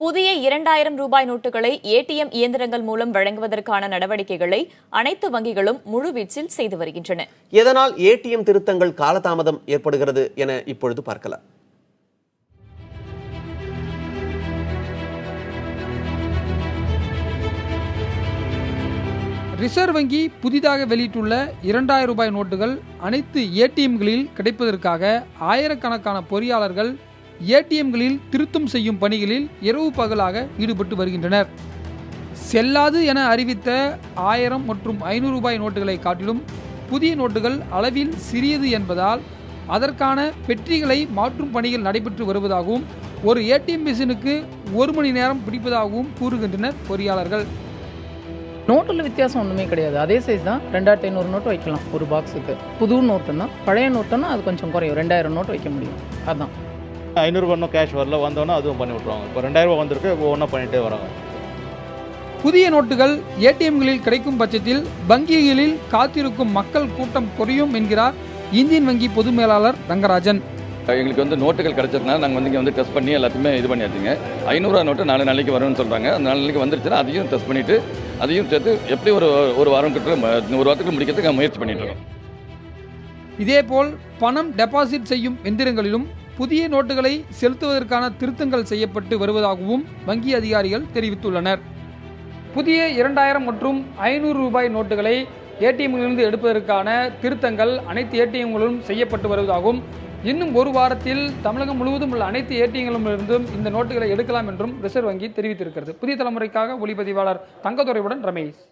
புதிய 2000 ரூபாய் நோட்டுகளை ஏடிஎம் இயந்திரங்கள் மூலம் வழங்குவதற்கான நடவடிக்கைகளை அனைத்து வங்கிகளும் முழுவீச்சில் செய்து வருகின்றன. எதனால் ஏடிஎம் திருத்தங்கள் காலதாமதம் ஏற்படுகிறது என இப்பொழுது பார்க்கலாம். ரிசர்வ் வங்கி புதிதாக வெளியிட்டுள்ள 2000 ரூபாய் நோட்டுகள் அனைத்து ஏடிஎம்களில் கிடைப்பதற்காக ஆயிரக்கணக்கான பொறியாளர்கள் ஏடிஎம்களில் திருத்தம் செய்யும் பணிகளில் இரவு பகலாக ஈடுபட்டு வருகின்றனர். செல்லாது என அறிவித்த 1000 மற்றும் 500 ரூபாய் நோட்டுகளை காட்டிலும் புதிய நோட்டுகள் அளவில் சிறியது என்பதால் அதற்கான பெட்டிகளை மாற்றும் பணிகள் நடைபெற்று வருவதாகவும் ஒரு ஏடிஎம் மிஷினுக்கு 1 மணி நேரம் பிடிப்பதாகவும் கூறுகின்றனர் பொறியாளர்கள். நோட்டில் வித்தியாசம் ஒன்றுமே கிடையாது. அதே சைஸ் தான். 2500 நோட்டு வைக்கலாம் ஒரு பாக்ஸுக்கு. புது நோட்டுன்னா, பழைய நோட்டுன்னா அது கொஞ்சம் குறையும். 2000 நோட்டு வைக்க முடியும். அதுதான். 500 ஒன்றும் கேஷ் வரல, வந்தோன்னா அதுவும் பண்ணி விட்ருவாங்க. இப்போ 2000 வந்திருக்கு, ஒவ்வொன்றா பண்ணிகிட்டே வராங்க. புதிய நோட்டுகள் ஏடிஎம்களில் கிடைக்கும் பட்சத்தில் வங்கிகளில் காத்திருக்கும் மக்கள் கூட்டம் குறையும் என்கிறார் இந்தியன் வங்கி பொது மேலாளர் ரங்கராஜன். எங்களுக்கு நோட்டுகள் கிடைச்சதுனால நாங்கள் இங்கே டெஸ்ட் பண்ணி எல்லாத்தையுமே இது பண்ணியாச்சுங்க. 500 நோட்டு 4 நாளைக்கு வரும்னு சொல்கிறாங்க. அந்த 4 நாளைக்கு வந்துருச்சுன்னா அதையும் டெஸ்ட் பண்ணிவிட்டு அதையும் சேர்த்து எப்படி ஒரு வாரம் கிட்ட 1 வாரத்துக்கு முடிக்கிறதுக்கு முயற்சி பண்ணிட்டு இருக்கோம். இதேபோல் பணம் டெபாசிட் செய்யும் எந்திரங்களிலும் புதிய நோட்டுகளை செலுத்துவதற்கான திருத்தங்கள் செய்யப்பட்டு வருவதாகவும் வங்கி அதிகாரிகள் தெரிவித்துள்ளனர். புதிய 2000 மற்றும் 500 ரூபாய் நோட்டுகளை ஏடிஎம்களிலிருந்து எடுப்பதற்கான திருத்தங்கள் அனைத்து ஏடிஎம்களிலும் செய்யப்பட்டு வருவதாகவும் இன்னும் ஒரு வாரத்தில் தமிழகம் முழுவதும் உள்ள அனைத்து ஏடிஎம்களிலிருந்தும் இந்த நோட்டுகளை எடுக்கலாம் என்றும் ரிசர்வ் வங்கி தெரிவித்திருக்கிறது. புதிய தலைமுறைக்காக ஒளிப்பதிவாளர் தங்கதுரையுடன் ரமேஷ்.